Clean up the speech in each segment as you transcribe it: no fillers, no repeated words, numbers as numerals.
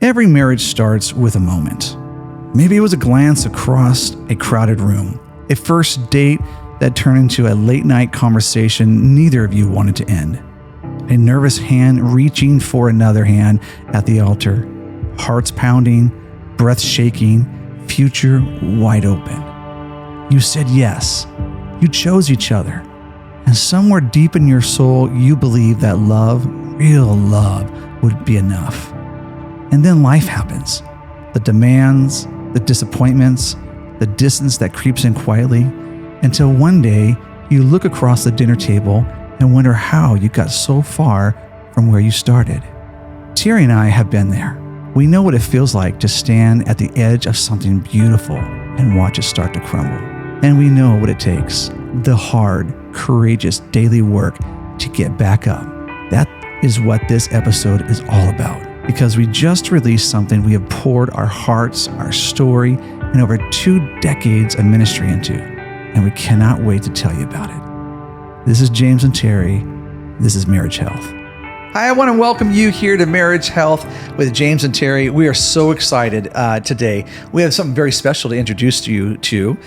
Every marriage starts with a moment. Maybe it was a glance across a crowded room, a first date that turned into a late-night conversation neither of you wanted to end, a nervous hand reaching for another hand at the altar, hearts pounding, breath shaking, future wide open. You said yes. You chose each other. And somewhere deep in your soul, you believed that love, real love, would be enough. And then life happens. The demands, the disappointments, the distance that creeps in quietly, until one day you look across the dinner table and wonder how you got so far from where you started. Terry and I have been there. We know what it feels like to stand at the edge of something beautiful and watch it start to crumble. And we know what it takes, the hard, courageous daily work to get back up. That is what this episode is all about. Because we just released something we have poured our hearts, our story, and over 2 decades of ministry into. And we cannot wait to tell you about it. This is James and Terry. This is Marriage Health. Hi, I want to welcome you here to Marriage Health with James and Terry. We are so excited today. We have something very special to introduce you to.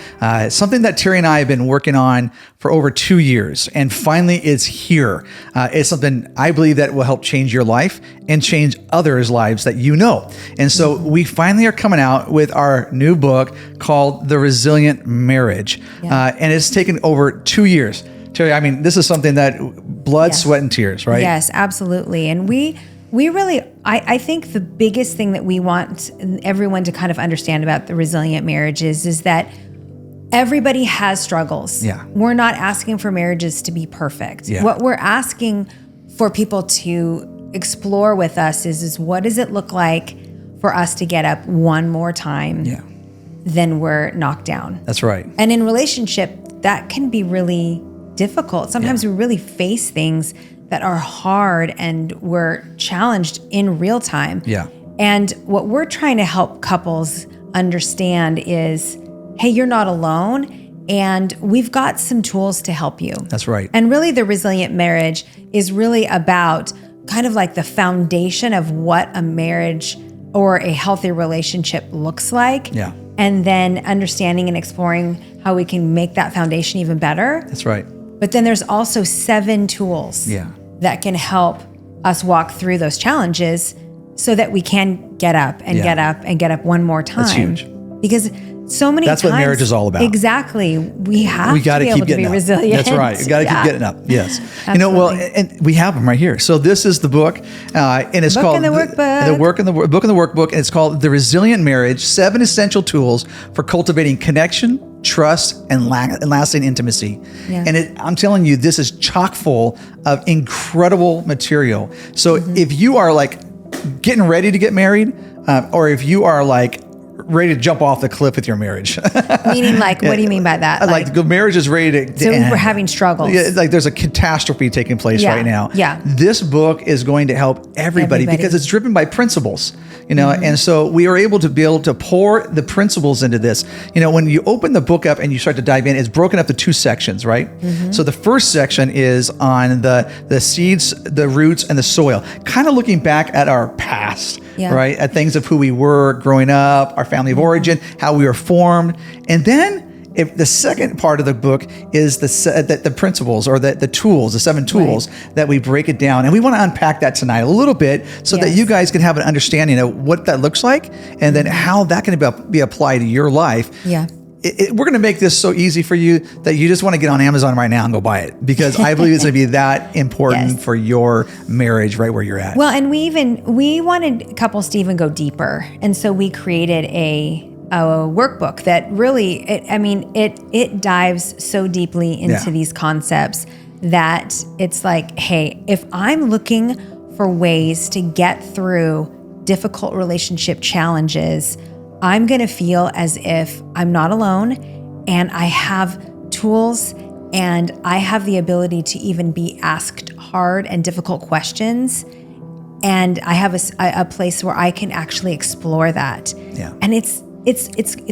Something that Terry and I have been working on for over 2 years, and finally it's here. It's something I believe that will help change your life and change others' lives that you know. And so we finally are coming out with our new book called The Resilient Marriage. And it's taken over 2 years. Terry, I mean, this is something that blood, sweat, and tears, right? Yes, absolutely. And we really, I think the biggest thing that we want everyone to kind of understand about the resilient marriages is that everybody has struggles. Yeah. We're not asking for marriages to be perfect. Yeah. What we're asking for people to explore with us is what does it look like for us to get up one more time than we're knocked down? That's right. And in relationship, that can be really difficult. Sometimes we really face things that are hard and we're challenged in real time. Yeah. And what we're trying to help couples understand is, hey, you're not alone, and we've got some tools to help you. That's right. And really the resilient marriage is really about kind of like the foundation of what a marriage or a healthy relationship looks like. Yeah. And then understanding and exploring how we can make that foundation even better. That's right. But then there's also 7 tools that can help us walk through those challenges so that we can get up and get up and get up one more time. That's huge. Because so many times. That's what marriage is all about. Exactly. We have to gotta be keep able to be getting up. resilient. That's right. You got to keep getting up. Yes. Absolutely. You know, well, and we have them right here. So this is the book, and it's called the workbook. Book and the workbook, and it's called The Resilient Marriage: 7 Essential Tools for Cultivating Connection, Trust, and Lasting Intimacy. Yeah. And I'm telling you, this is chock full of incredible material. So if you are like getting ready to get married, or if you are like ready to jump off the cliff with your marriage. Meaning, like, what do you mean by that? Like the marriage is ready to so end. we're having struggles. Yeah, like there's a catastrophe taking place right now. Yeah. This book is going to help everybody because it's driven by principles, you know, and so we are able to pour the principles into this. You know, when you open the book up and you start to dive in, it's broken up to 2 sections, right? So the first section is on the seeds, the roots, and the soil, kind of looking back at our past. Right? At things of who we were growing up, our family of origin, how we were formed. And then if the second part of the book is the principles or the tools, the 7 tools that we break it down. And we want to unpack that tonight a little bit so that you guys can have an understanding of what that looks like and then how that can be applied to your life. Yeah. We're going to make this so easy for you that you just want to get on Amazon right now and go buy it because I believe it's going to be that important for your marriage right where you're at. Well, and we wanted couples to even go deeper. And so we created a workbook that really, it dives so deeply into these concepts that it's like, hey, if I'm looking for ways to get through difficult relationship challenges, I'm going to feel as if I'm not alone and I have tools and I have the ability to even be asked hard and difficult questions. And I have a place where I can actually explore that. Yeah. And it's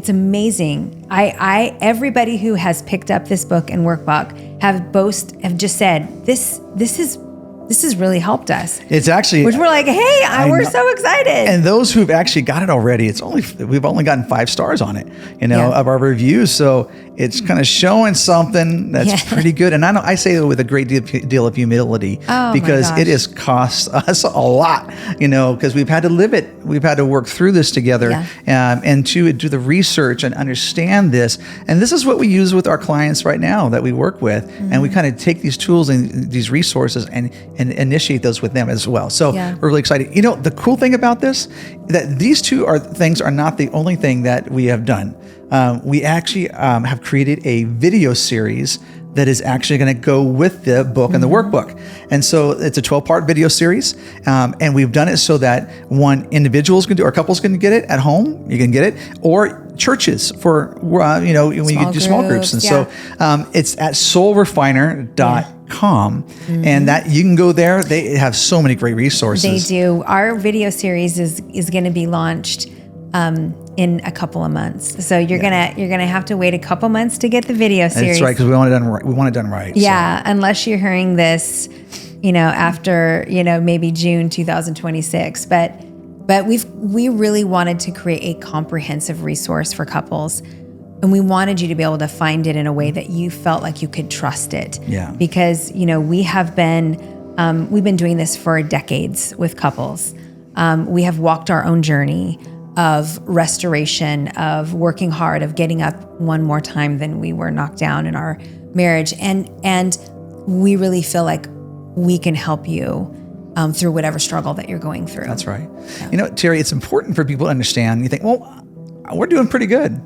amazing. Everybody who has picked up this book and workbook have just said, this is this has really helped us. It's actually, Which we're like, hey, we're so excited. And those who've actually got it already, we've only gotten 5 stars on it, of our reviews. So it's kind of showing something that's pretty good. And I say it with a great deal of humility, because it has cost us a lot, because we've had to live it. We've had to work through this together, and to do the research and understand this. And this is what we use with our clients right now that we work with. And we kind of take these tools and these resources and initiate those with them as well. So we're really excited. The cool thing about this, that these two things are not the only thing that we have done. We actually have created a video series that is actually going to go with the book and the workbook. And so it's a 12-part video series. And we've done it so that individuals can do, or couples can get it at home, you can get it, or churches for, when you do small groups. And so it's at soulrefiner.com. And that you can go there. They have so many great resources. They do. Our video series is going to be launched in a couple of months. So you're gonna have to wait a couple months to get the video series. That's right, because we want it done right. Yeah, so. Unless you're hearing this, after maybe June 2026. But we really wanted to create a comprehensive resource for couples, and we wanted you to be able to find it in a way that you felt like you could trust it. Yeah. Because we've been doing this for decades with couples. We have walked our own journey of restoration, of working hard, of getting up one more time than we were knocked down in our marriage. And we really feel like we can help you through whatever struggle that you're going through. That's right. Yeah. Terry, it's important for people to understand. You think, well, we're doing pretty good.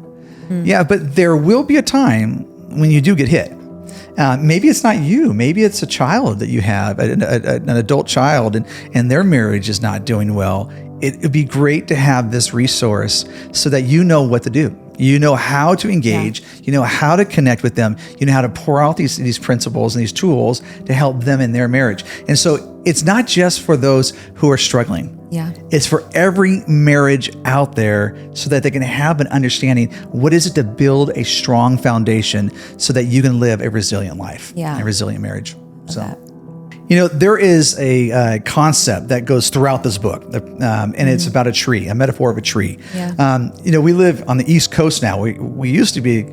Yeah, but there will be a time when you do get hit. Maybe it's not you. Maybe it's a child that you have, an adult child, and their marriage is not doing well. It would be great to have this resource so that you know what to do. You know how to engage. You know how to connect with them. You know how to pour out these principles and these tools to help them in their marriage. And so it's not just for those who are struggling. Yeah. It's for every marriage out there so that they can have an understanding. What is it to build a strong foundation so that you can live a resilient life, a resilient marriage? There is a concept that goes throughout this book, and it's about a tree, a metaphor of a tree. Yeah. We live on the East Coast now. We used to be,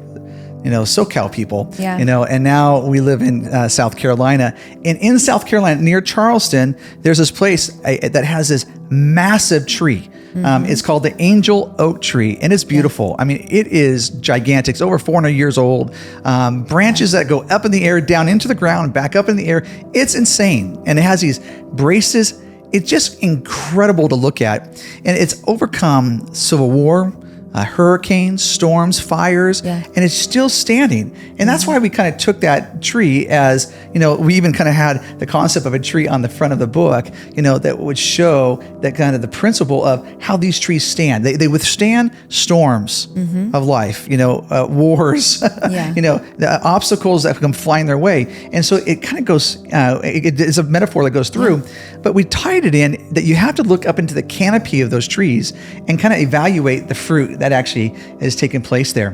SoCal people, and now we live in South Carolina. And in South Carolina, near Charleston, there's this place that has this massive tree. It's called the Angel Oak Tree, and it's beautiful. I mean, it is gigantic. It's over 400 years old. Branches that go up in the air, down into the ground, back up in the air. It's insane. And it has these braces. It's just incredible to look at. And it's overcome Civil War, hurricanes, storms, fires, and it's still standing. And that's why we kind of took that tree as, we even kind of had the concept of a tree on the front of the book, that would show that kind of the principle of how these trees stand. They withstand storms of life, wars, the obstacles that come flying their way. And so it kind of goes, it's a metaphor that goes through, but we tied it in that you have to look up into the canopy of those trees and kind of evaluate the fruit that actually is taking place there.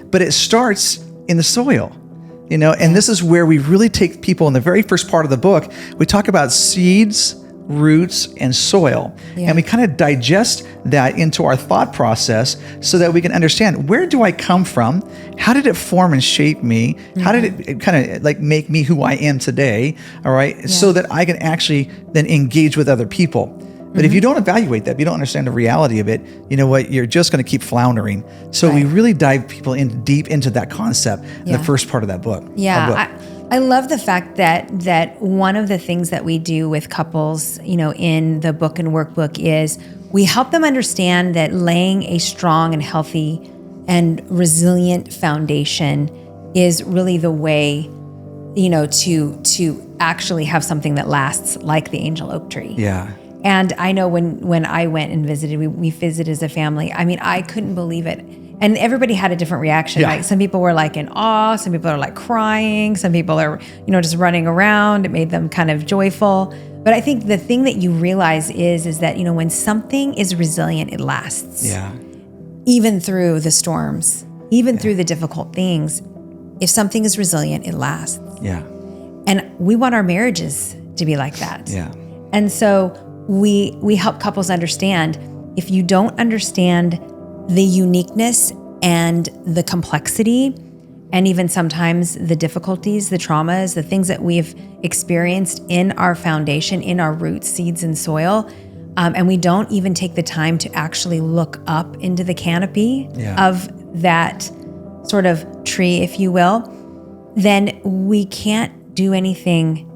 But it starts in the soil, and this is where we really take people in the very first part of the book. We talk about seeds, roots, and soil. And we kind of digest that into our thought process so that we can understand, where do I come from? How did it form and shape me? How did it kind of like make me who I am today? All right. So that I can actually then engage with other people. But if you don't evaluate that, if you don't understand the reality of it, you know what, you're just going to keep floundering. So we really dive people deep into that concept in the first part of that book. Yeah. I love the fact that one of the things that we do with couples, in the book and workbook is we help them understand that laying a strong and healthy and resilient foundation is really the way, to actually have something that lasts, like the angel oak tree. Yeah. And I know when I went and visited, we visited as a family. I mean, I couldn't believe it. And everybody had a different reaction. Like some people were like in awe, some people are like crying, some people are, just running around. It made them kind of joyful. But I think the thing that you realize is that, when something is resilient, it lasts. Yeah. Even through the storms, even through the difficult things. If something is resilient, it lasts. Yeah. And we want our marriages to be like that. Yeah. And so we help couples understand, if you don't understand the uniqueness and the complexity, and even sometimes the difficulties, the traumas, the things that we've experienced in our foundation, in our roots, seeds, and soil, and we don't even take the time to actually look up into the canopy of that sort of tree, if you will, then we can't do anything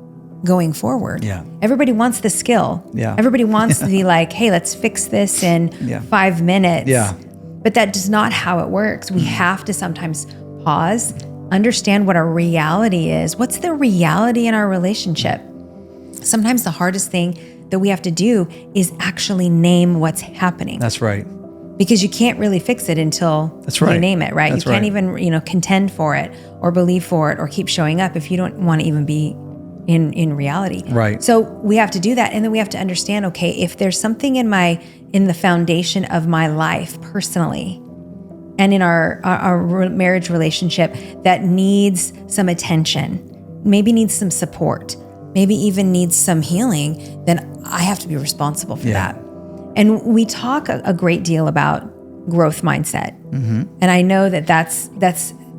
going forward. Yeah. Everybody wants the skill. Yeah. Everybody wants to be like, hey, let's fix this in 5 minutes. Yeah. But that is not how it works. We have to sometimes pause, understand what our reality is. What's the reality in our relationship? Sometimes the hardest thing that we have to do is actually name what's happening. That's right. Because you can't really fix it until you name it, right? That's you can't even, contend for it or believe for it or keep showing up if you don't want to even be in reality. Right. So we have to do that. And then we have to understand, okay, if there's something in the foundation of my life personally and in our marriage relationship that needs some attention, maybe needs some support, maybe even needs some healing, then I have to be responsible for that. And we talk a great deal about growth mindset. Mm-hmm. And I know that's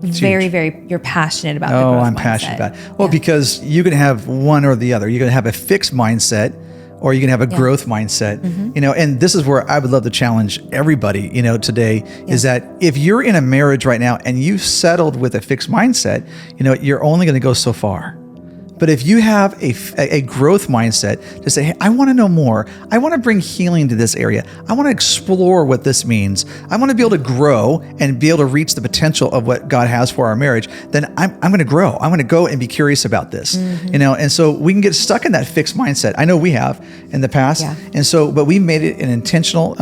very, very, you're passionate about the growth mindset. I'm passionate about it. Well, because you can have one or the other. You can have a fixed mindset or you can have a growth mindset, and this is where I would love to challenge everybody, today is that if you're in a marriage right now and you've settled with a fixed mindset, you're only going to go so far. But if you have a growth mindset to say, hey, I want to know more. I want to bring healing to this area. I want to explore what this means. I want to be able to grow and be able to reach the potential of what God has for our marriage. Then I'm going to grow. I'm going to go and be curious about this, and so we can get stuck in that fixed mindset. I know we have in the past. Yeah. And so, but we made it an intentional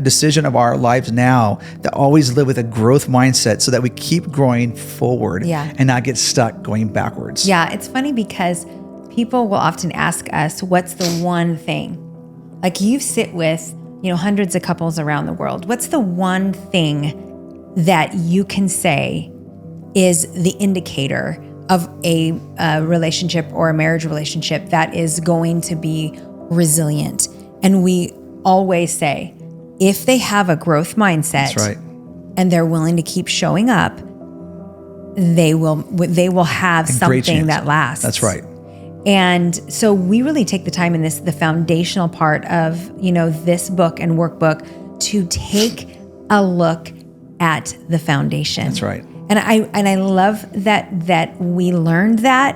decision of our lives now to always live with a growth mindset so that we keep growing forward and not get stuck going backwards. Yeah. It's funny because people will often ask us, what's the one thing? Like you sit with, hundreds of couples around the world. What's the one thing that you can say is the indicator of a relationship or a marriage relationship that is going to be resilient? And we always say, if they have a growth mindset, that's right, and they're willing to keep showing up, they will have something that lasts. That's right. And so we really take the time in the foundational part of, this book and workbook to take a look at the foundation. That's right. And I love that we learned that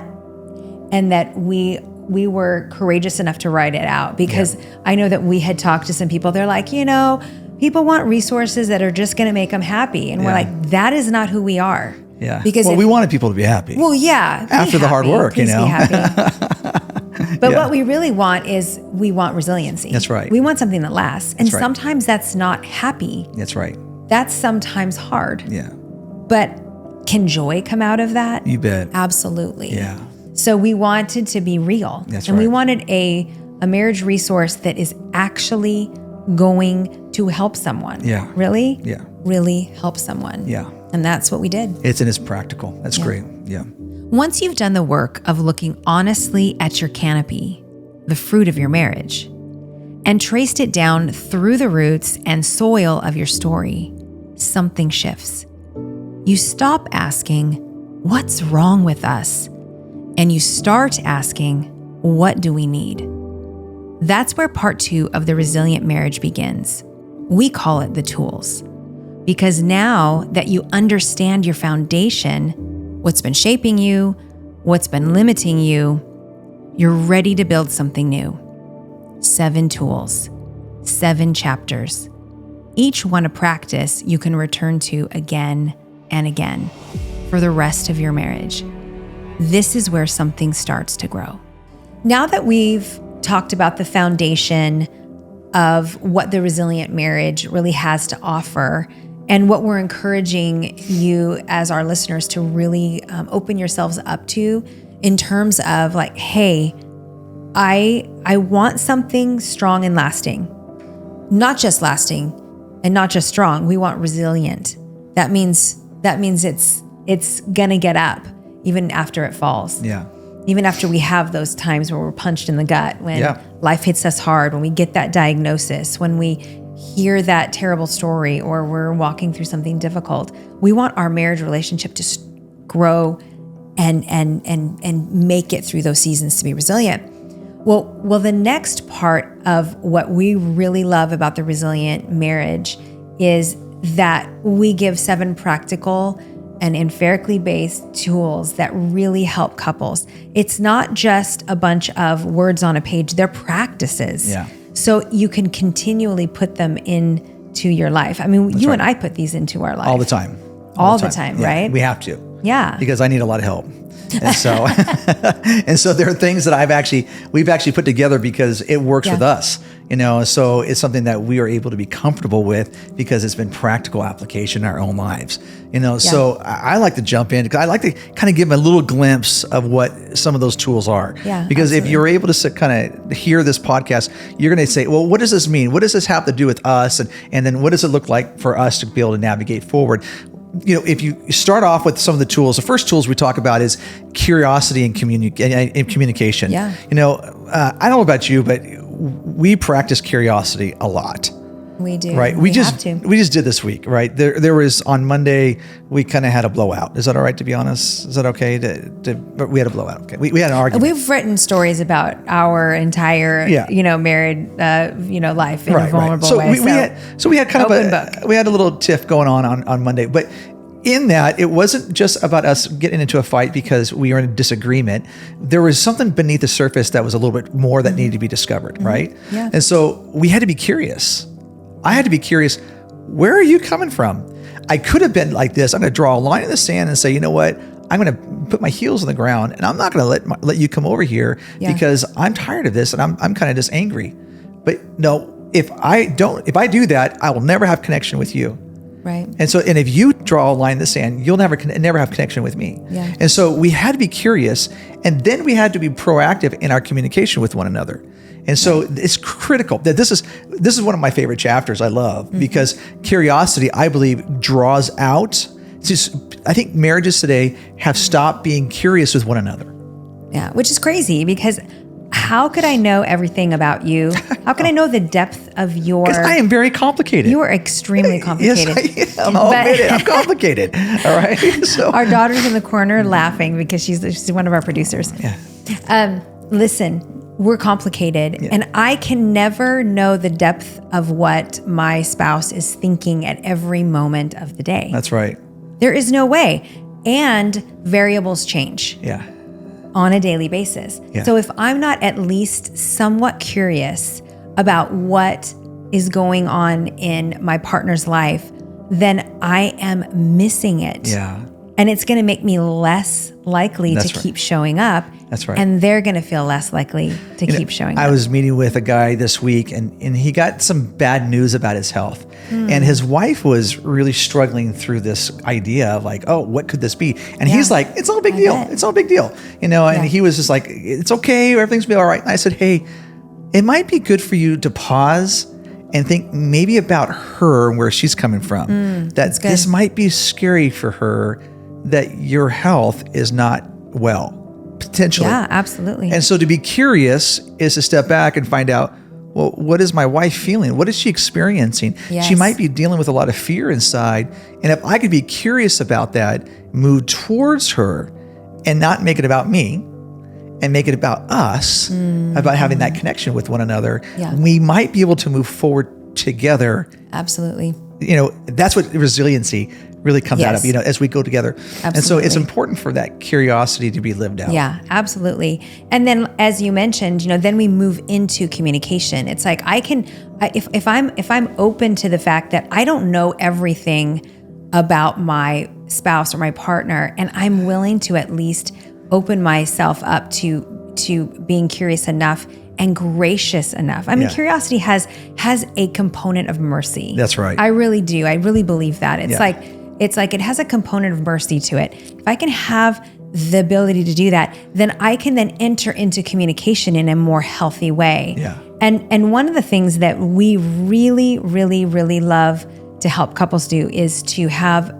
and that we were courageous enough to write it out, because I know that we had talked to some people. They're like, people want resources that are just going to make them happy. And we're like, that is not who we are. Yeah. Because we wanted people to be happy. Well, yeah. After the hard work, Please be happy. But what we really want is we want resiliency. That's right. We want something that lasts. And sometimes that's not happy. That's right. That's sometimes hard. Yeah. But can joy come out of that? You bet. Absolutely. Yeah. So we wanted to be real. That's and right. we wanted a marriage resource that is actually going to help someone. Yeah. Really? Yeah. Really help someone. Yeah. And that's what we did. It's practical. That's great. Yeah. Once you've done the work of looking honestly at your canopy, the fruit of your marriage, and traced it down through the roots and soil of your story, something shifts. You stop asking, what's wrong with us? And you start asking, what do we need? That's where part 2 of the resilient marriage begins. We call it the tools. Because now that you understand your foundation, what's been shaping you, what's been limiting you, you're ready to build something new. 7 tools, 7 chapters, each one a practice you can return to again and again for the rest of your marriage. This is where something starts to grow. Now that we've talked about the foundation of what the resilient marriage really has to offer, and what we're encouraging you as our listeners to really open yourselves up to in terms of like, hey, I want something strong and lasting. Not just lasting and not just strong. We want resilient. That means it's gonna get up even after it falls. Yeah. Even after we have those times where we're punched in the gut, when life hits us hard, when we get that diagnosis, when we hear that terrible story, or we're walking through something difficult, we want our marriage relationship to grow and make it through those seasons to be resilient. Well, the next part of what we really love about the resilient marriage is that we give 7 practical and empirically based tools that really help couples. It's not just a bunch of words on a page, they're practices. Yeah. So you can continually put them into your life. I mean, you and I put these into our life. All the time. All the time, right? We have to. Yeah. Because I need a lot of help. And so, and so there are things that we've actually put together because it works with us, so it's something that we are able to be comfortable with because it's been practical application in our own lives, so I like to jump in because I like to kind of give a little glimpse of what some of those tools are. Because if you're able to kind of hear this podcast, you're going to say, well, what does this mean? What does this have to do with us? And then what does it look like for us to be able to navigate forward? If you start off with some of the tools, the first tools we talk about is curiosity and communication. Yeah. I don't know about you, but we practice curiosity a lot. We do. Right. We just did this week, right? There was on Monday, we kind of had a blowout. Is that all right to be honest? Is that okay? We had a blowout. Okay. We had an argument. We've written stories about our entire, married, life in a vulnerable way. We had kind of we had a little tiff going on Monday, but in that, it wasn't just about us getting into a fight because we were in a disagreement. There was something beneath the surface that was a little bit more that needed to be discovered, right? Yeah. And so we had to be curious. I had to be curious, where are you coming from? I could have been like this. I'm going to draw a line in the sand and say, you know what? I'm going to put my heels on the ground and I'm not going to let you come over here because I'm tired of this and I'm kind of just angry. But no, if I do that, I will never have connection with you. Right. And if you draw a line in the sand, you'll never have connection with me. Yeah. And so we had to be curious, and then we had to be proactive in our communication with one another. And so it's critical that this is one of my favorite chapters I love because curiosity, I believe, draws out. I think marriages today have stopped being curious with one another. Yeah, which is crazy because how could I know everything about you? How can I know the depth of your... Because I am very complicated. You are extremely complicated. Yes, I am. I'll admit it. I'm complicated. All right. So our daughter's in the corner laughing because she's one of our producers. Yeah. Listen, we're complicated, and I can never know the depth of what my spouse is thinking at every moment of the day. That's right. There is no way. And variables change. Yeah. On a daily basis. Yeah. So if I'm not at least somewhat curious about what is going on in my partner's life, then I am missing it. Yeah. And it's going to make me less likely to keep showing up. That's right. And they're going to feel less likely to keep showing up. I was meeting with a guy this week and he got some bad news about his health. And his wife was really struggling through this idea of like, oh, what could this be? And he's like, it's all a big deal. It's all a big deal. And he was just like, it's okay. Everything's gonna be all right. And I said, hey, it might be good for you to pause and think maybe about her and where she's coming from. That this might be scary for her that your health is not well, potentially. Yeah, absolutely. And so to be curious is to step back and find out, well, what is my wife feeling? What is she experiencing? Yes. She might be dealing with a lot of fear inside. And if I could be curious about that, move towards her and not make it about me and make it about us, about having that connection with one another, we might be able to move forward together. Absolutely. That's what resiliency really comes out of, as we go together. Absolutely. And so it's important for that curiosity to be lived out. Yeah, absolutely. And then as you mentioned, then we move into communication. It's like if I'm open to the fact that I don't know everything about my spouse or my partner, and I'm willing to at least open myself up to being curious enough and gracious enough. I mean, curiosity has a component of mercy. That's right. I really do. I really believe that. It's like it has a component of mercy to it. If I can have the ability to do that, then I can then enter into communication in a more healthy way. Yeah. And one of the things that we really, really, really love to help couples do is to have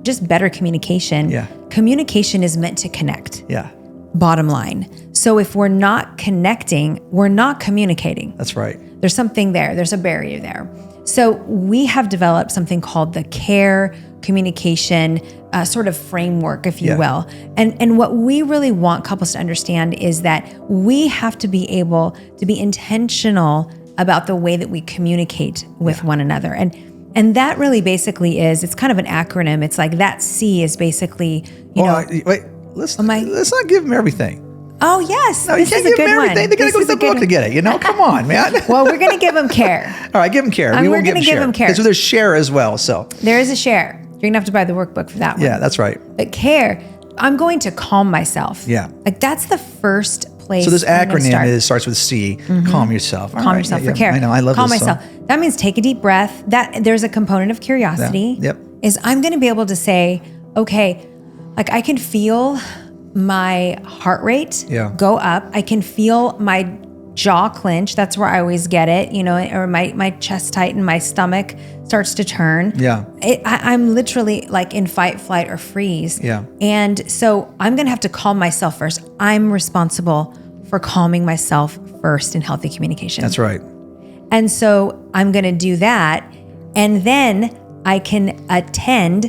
just better communication. Yeah. Communication is meant to connect. Yeah. bottom line. So if we're not connecting, we're not communicating. That's right. There's something there. There's a barrier there. So we have developed something called the care communication sort of framework, if you will. And what we really want couples to understand is that we have to be able to be intentional about the way that we communicate with one another. And that really basically it's kind of an acronym. It's like that C is basically, wait, let's not give them everything. Oh, yes. No, this you is can't a give them good everything. one. They got to go to the book to get it. Come on, man. Well, we're going to give them care. All right, give them care. We won't give them care. So there's share as well. So there is a share. You're going to have to buy the workbook for that one. Yeah, that's right. But care, I'm going to calm myself. Yeah. Like that's the first place. So this acronym starts with C, calm yourself. Calm yourself for care. I know, I love calm this myself. song. That means take a deep breath. That there's a component of curiosity. Yep. Is I'm going to be able to say, okay, like I can feel my heart rate go up. I can feel my jaw clench. That's where I always get it, or my chest tighten, my stomach starts to turn. Yeah. I'm literally like in fight, flight, or freeze. Yeah. And so I'm going to have to calm myself first. I'm responsible for calming myself first in healthy communication. That's right. And so I'm going to do that. And then I can attend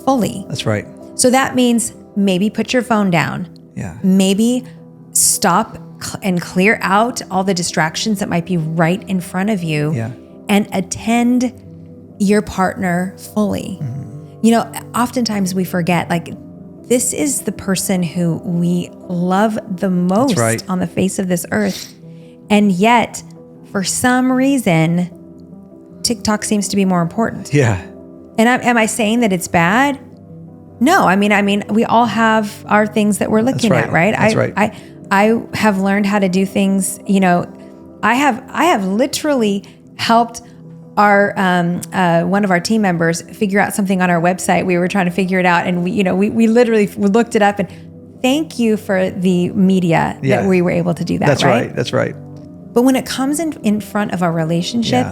fully. That's right. So that means maybe put your phone down. Yeah. Maybe stop and clear out all the distractions that might be right in front of you and attend your partner fully. Mm-hmm. Oftentimes we forget, like, this is the person who we love the most on the face of this earth. And yet, for some reason, TikTok seems to be more important. Yeah. And am I saying that it's bad? No, I mean, we all have our things that we're looking at, right? That's right. I have learned how to do things. I have literally helped our one of our team members figure out something on our website. We were trying to figure it out, and we literally looked it up. And thank you for the media that we were able to do that. That's right. That's right. But when it comes in front of our relationship,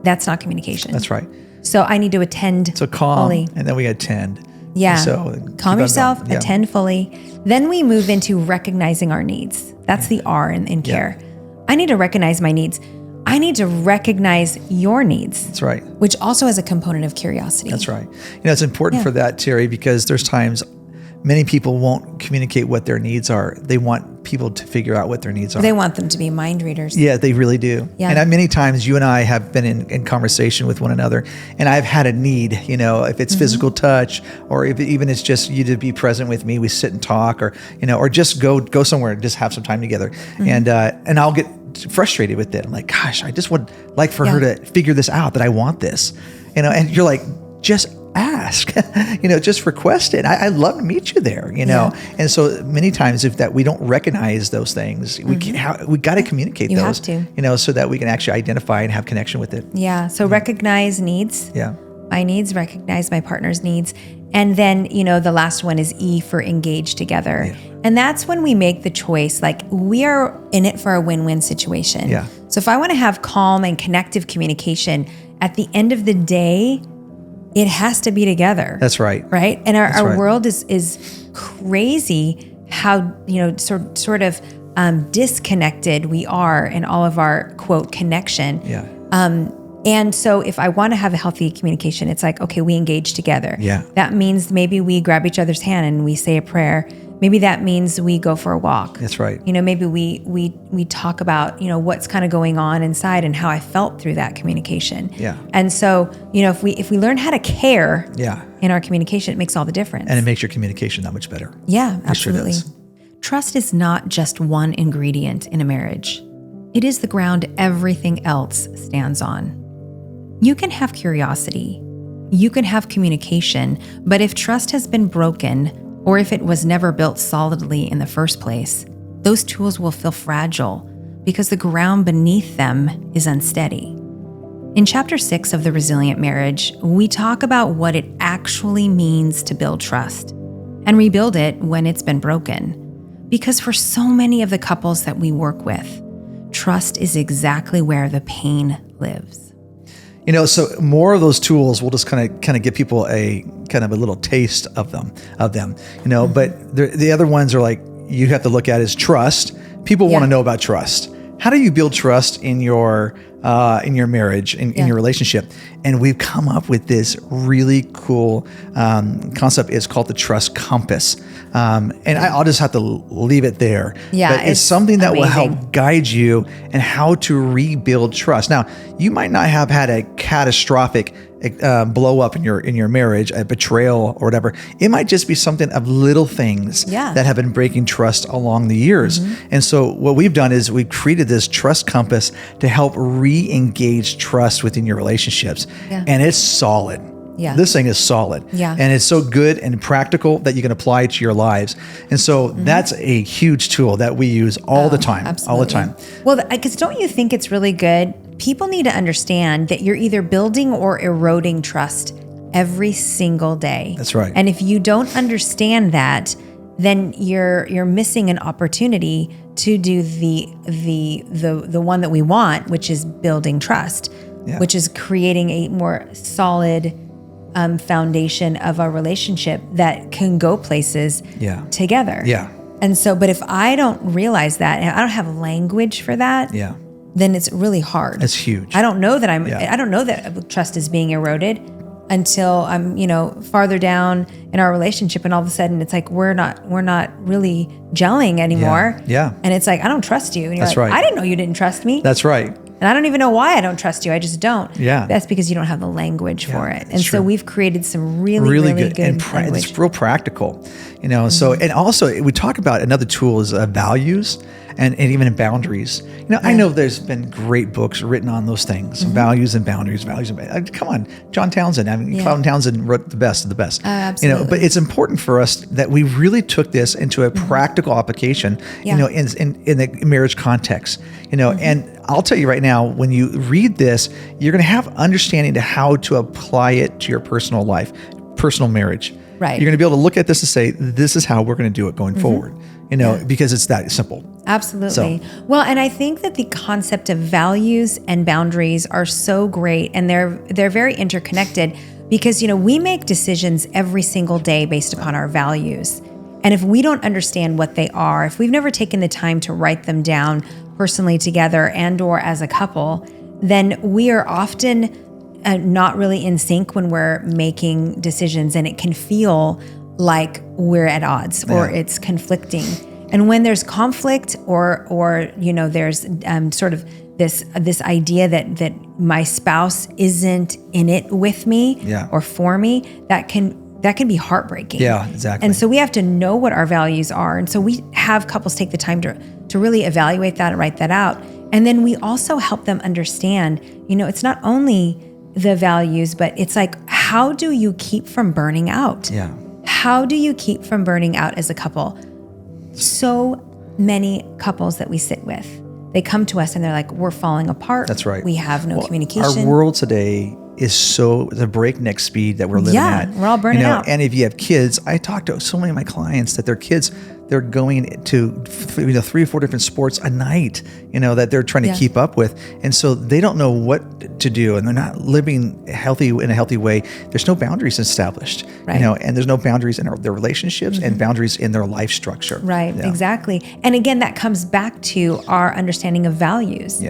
that's not communication. That's right. So I need to attend. So calm, fully. and then we attend. Yeah. So calm yourself, attend fully. Then we move into recognizing our needs. That's the R in care. I need to recognize my needs. I need to recognize your needs. That's right. Which also has a component of curiosity. That's right. It's important for that, Terry, because there's times many people won't communicate what their needs are. They want people to figure out what their needs are. They want them to be mind readers. Yeah, they really do. Yeah. And many times you and I have been in conversation with one another, and I've had a need, if it's physical touch, or if even it's just you to be present with me, we sit and talk, or just go somewhere and just have some time together. And I'll get frustrated with it. I'm like, gosh, I just would like for her to figure this out, that I want this, and you're like, just ask, just request it. I'd love to meet you there, And so many times if that we don't recognize those things, we got to communicate those, have to. So that we can actually identify and have connection with it. Yeah. So recognize needs. Yeah. My needs, recognize my partner's needs. And then, the last one is E for engage together. Yeah. And that's when we make the choice, like we are in it for a win-win situation. Yeah. So if I want to have calm and connective communication, at the end of the day, it has to be together. That's right. Right? And our world is crazy how, sort of disconnected we are in all of our, quote, connection. Yeah. And so if I want to have a healthy communication, it's like, okay, we engage together. Yeah. That means maybe we grab each other's hand and we say a prayer. Maybe that means we go for a walk. That's right. Maybe we talk about, what's kind of going on inside and how I felt through that communication. Yeah. And so, if we learn how to care in our communication, it makes all the difference. And it makes your communication that much better. Yeah, absolutely. Sure does. Trust is not just one ingredient in a marriage. It is the ground everything else stands on. You can have curiosity, you can have communication, but if trust has been broken, or if it was never built solidly in the first place, those tools will feel fragile because the ground beneath them is unsteady. In Chapter 6 of The Resilient Marriage, we talk about what it actually means to build trust and rebuild it when it's been broken. Because for so many of the couples that we work with, trust is exactly where the pain lives. So more of those tools will just kind of give people a kind of a little taste of them, but the other ones are like, you have to look at is trust. People want to know about trust. How do you build trust in your marriage, in your relationship? And we've come up with this really cool concept. It's called the trust compass. And I'll just have to leave it there. Yeah, but it's something that will help guide you in how to rebuild trust. Now, you might not have had a catastrophic blow up in your marriage, a betrayal or whatever. It might just be something of little things that have been breaking trust along the years. And so what we've done is we've created this trust compass to help re-engage trust within your relationships. And it's solid. This thing is solid. And it's so good and practical that you can apply it to your lives. And so that's a huge tool that we use all the time. Absolutely. All the time. Well, because don't you think it's really good? People need to understand that you're either building or eroding trust every single day. That's right. And if you don't understand that, then you're missing an opportunity to do the one that we want, which is building trust, which is creating a more solid foundation of a relationship that can go places together. And so, but if I don't realize that and I don't have language for that, then it's really hard. It's huge. I don't know that I don't know that trust is being eroded until I'm, farther down in our relationship, and all of a sudden it's like we're not really gelling anymore. And it's like, I don't trust you. And you're I didn't know you didn't trust me. That's right. And I don't even know why I don't trust you. I just don't. That's because you don't have the language for it. And so we've created some really good and language. it's real practical, So, and also we talk about another tool is values and even boundaries. I know there's been great books written on those things, values and boundaries, come on, John Townsend. Cloud Townsend wrote the best of the best. Absolutely. But it's important for us that we really took this into a practical application, in the marriage context, and I'll tell you right now, when you read this, you're going to have understanding to how to apply it to your personal life, personal marriage. Right. You're going to be able to look at this and say, this is how we're going to do it going forward, because it's that simple. Absolutely. Well, and I think that the concept of values and boundaries are so great, and they're very interconnected because, we make decisions every single day based upon our values. And if we don't understand what they are, if we've never taken the time to write them down personally together and or as a couple, then we are often not really in sync when we're making decisions, and it can feel like we're at odds or it's conflicting. And when there's conflict or there's sort of this idea that my spouse isn't in it with me or for me, that can be heartbreaking. Yeah, exactly. And so we have to know what our values are. And so we have couples take the time to really evaluate that and write that out. And then we also help them understand, it's not only the values, but it's like, how do you keep from burning out? How do you keep from burning out as a couple? So many couples that we sit with, they come to us and they're like, we're falling apart. That's right. We have no communication. Our world today is the breakneck speed that we're living at. We're all burning out. And if you have kids, I talk to so many of my clients that their kids, they're going to 3 or 4 different sports a night, that they're trying to keep up with. And so they don't know what to do, and they're not living in a healthy way. There's no boundaries established, and there's no boundaries in their relationships and boundaries in their life structure. Right, exactly. And again, that comes back to our understanding of values.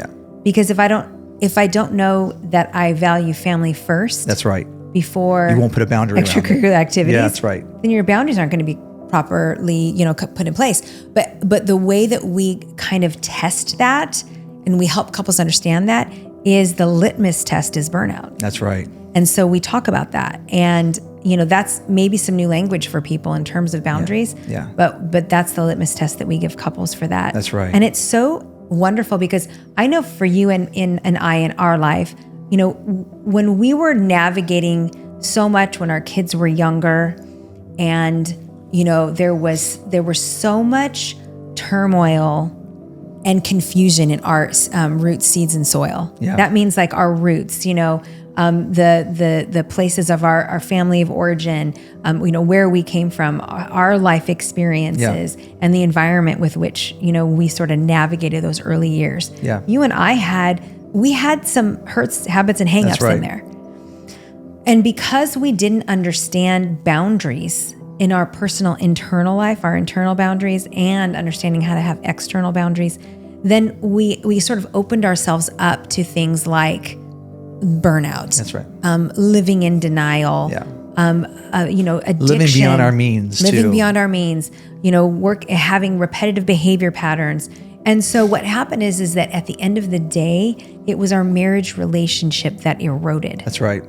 Because if I don't know that I value family first. That's right. Before you won't put a boundary extracurricular activities. Yeah, that's right. Then your boundaries aren't going to be properly, put in place. But the way that we kind of test that and we help couples understand that is the litmus test is burnout. That's right. And so we talk about that. And, that's maybe some new language for people in terms of boundaries. But that's the litmus test that we give couples for that. That's right. And it's so wonderful because I know for you and I in our life, when we were navigating so much when our kids were younger and, there was so much turmoil and confusion in our roots, seeds, and soil. That means like our roots, the places of our family of origin, where we came from, our life experiences, and the environment with which, we sort of navigated those early years. You and I had some hurts, habits, and hangups in there. And because we didn't understand boundaries in our personal internal life, our internal boundaries, and understanding how to have external boundaries, then we sort of opened ourselves up to things like burnout. That's right. Living in denial. Yeah. Addiction. Living beyond our means, Living too. beyond our means. Having repetitive behavior patterns. And so what happened is that at the end of the day, it was our marriage relationship that eroded. That's right.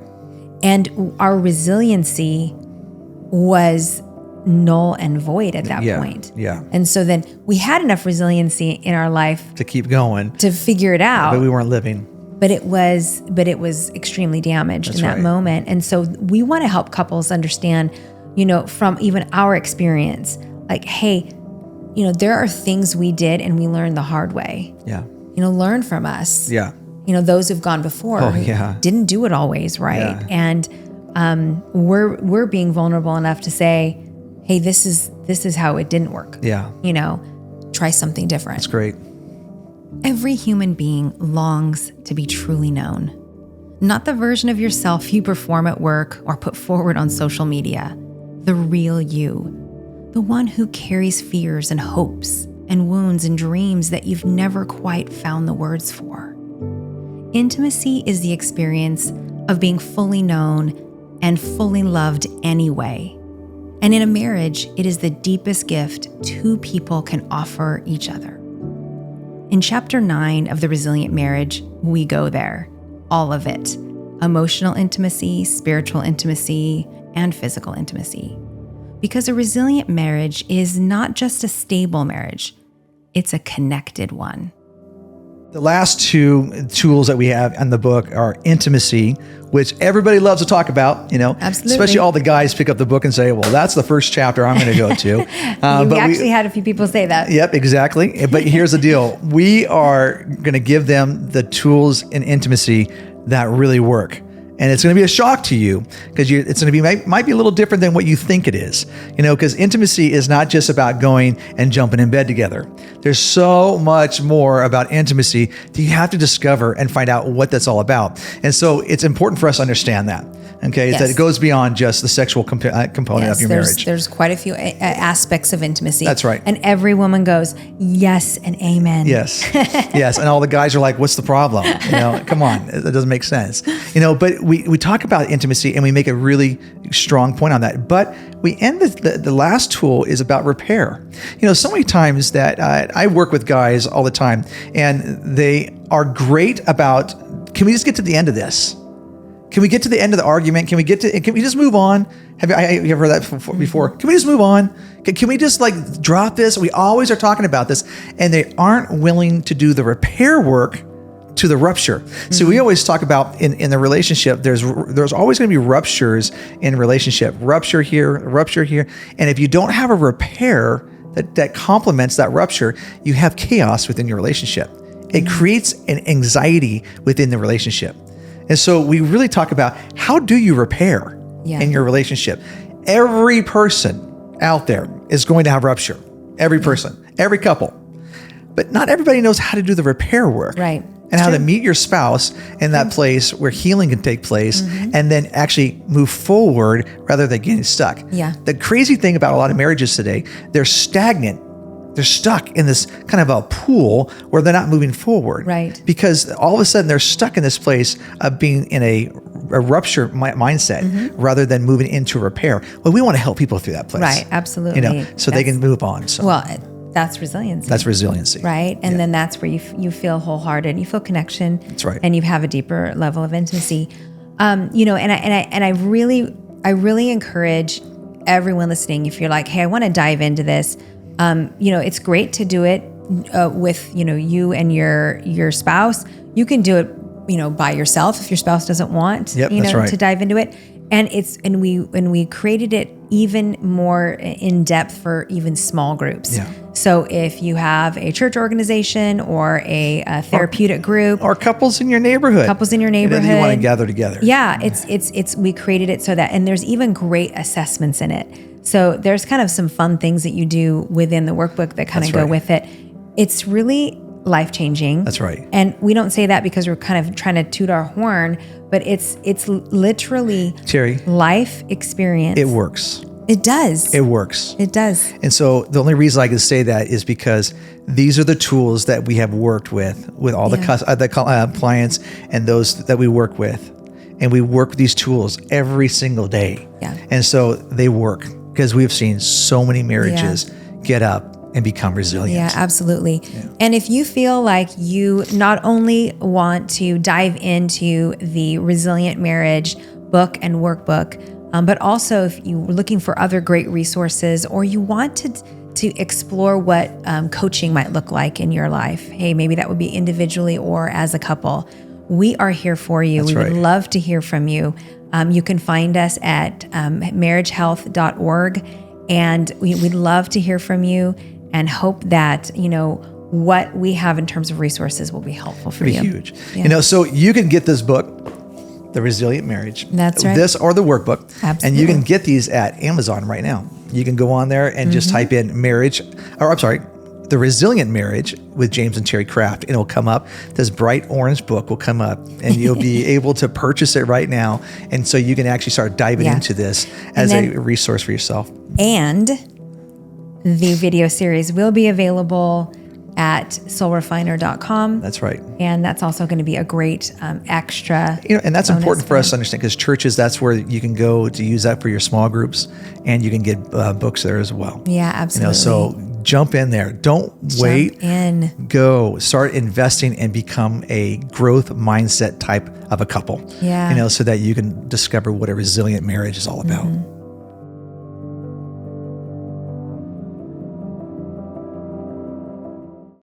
And our resiliency was null and void at that point. Yeah. And so then we had enough resiliency in our life To keep going. to figure it out. But we weren't living. But it was extremely damaged in that moment. And so we want to help couples understand, from even our experience, like, hey, there are things we did and we learned the hard way. Yeah. Learn from us. Yeah. Those who've gone before who didn't do it always right. Yeah. And we're being vulnerable enough to say, hey, this is how it didn't work. Yeah. Try something different. That's great. Every human being longs to be truly known. Not the version of yourself you perform at work or put forward on social media. The real you. The one who carries fears and hopes and wounds and dreams that you've never quite found the words for. Intimacy is the experience of being fully known and fully loved anyway. And in a marriage, it is the deepest gift two people can offer each other. In Chapter 9 of The Resilient Marriage, we go there. All of it. Emotional intimacy, spiritual intimacy, and physical intimacy. Because a resilient marriage is not just a stable marriage, it's a connected one. The last two tools that we have in the book are intimacy, which everybody loves to talk about, Absolutely. Especially all the guys pick up the book and say, well, that's the first chapter I'm going to go to. We actually had a few people say that. Yep, exactly. But here's the deal. We are going to give them the tools in intimacy that really work. And it's going to be a shock to you because it's going to be might be a little different than what you think it is, because intimacy is not just about going and jumping in bed together. There's so much more about intimacy that you have to discover and find out what that's all about. And so it's important for us to understand that. Okay, Yes. that it goes beyond just the sexual component of your marriage. There's quite a few aspects of intimacy. That's right. And every woman goes, yes and amen. Yes. Yes. And all the guys are like, what's the problem? Come on. That doesn't make sense. But we talk about intimacy and we make a really strong point on that. But we end the last tool is about repair. So many times that I work with guys all the time and they are great about, can we just get to the end of this? Can we get to the end of the argument? Can we just move on? Have you ever heard that before? Can we just move on? Can we just drop this? We always are talking about this and they aren't willing to do the repair work to the rupture. Mm-hmm. So we always talk about in the relationship, there's always going to be ruptures in relationship, rupture here. And if you don't have a repair that complements that rupture, you have chaos within your relationship. It creates an anxiety within the relationship. And so we really talk about how do you repair in your relationship? Every person out there is going to have rupture. Every person, every couple. But not everybody knows how to do the repair work. Right. And how to meet your spouse in that place where healing can take place and then actually move forward rather than getting stuck. Yeah. The crazy thing about a lot of marriages today, they're stagnant. They're stuck in this kind of a pool where they're not moving forward. Right. Because all of a sudden they're stuck in this place of being in a rupture mindset rather than moving into repair. Well, we want to help people through that place. Right. Absolutely. So they can move on. So that's resiliency. That's resiliency. Right. And then that's where you feel wholehearted, you feel connection. That's right. And you have a deeper level of intimacy. And I really encourage everyone listening, if you're like, hey, I want to dive into this, it's great to do it with, you and your spouse. You can do it, by yourself if your spouse doesn't want, to dive into it. And we created it even more in depth for even small groups. Yeah. So if you have a church organization or a therapeutic group, or couples in your neighborhood, you want to gather together. Yeah, it's we created it so that, and there's even great assessments in it. So there's kind of some fun things that you do within the workbook that kind of go with it. It's really life-changing. That's right. And we don't say that because we're kind of trying to toot our horn, but it's literally Terry, life experience. it works. It does. It works. It does. And so the only reason I can say that is because these are the tools that we have worked with all the clients and those that we work with. And we work with these tools every single day. Yeah. And so they work because we've seen so many marriages get up and become resilient. Yeah, absolutely. Yeah. And if you feel like you not only want to dive into the Resilient Marriage book and workbook, but also if you're looking for other great resources, or you want to explore what coaching might look like in your life, hey, maybe that would be individually or as a couple, we are here for you. That's right. Would love to hear from you. You can find us at marriagehealth.org, and we'd love to hear from you and hope that, what we have in terms of resources will be helpful for you. It'd be huge. Yeah. So you can get this book, The Resilient Marriage. That's right. This or the workbook. Absolutely. And you can get these at Amazon right now. You can go on there and just type in The Resilient Marriage with James and Terry Craft, and it'll come up. This bright orange book will come up, and you'll be able to purchase it right now. And so you can actually start diving into this as a resource for yourself. And the video series will be available at soulrefiner.com. That's right. And that's also going to be a great extra. And that's important for us to understand, because churches, that's where you can go to use that for your small groups, and you can get books there as well. Yeah, absolutely. So jump in there. Don't wait. Go start investing and become a growth mindset type of a couple. Yeah. So that you can discover what a resilient marriage is all about.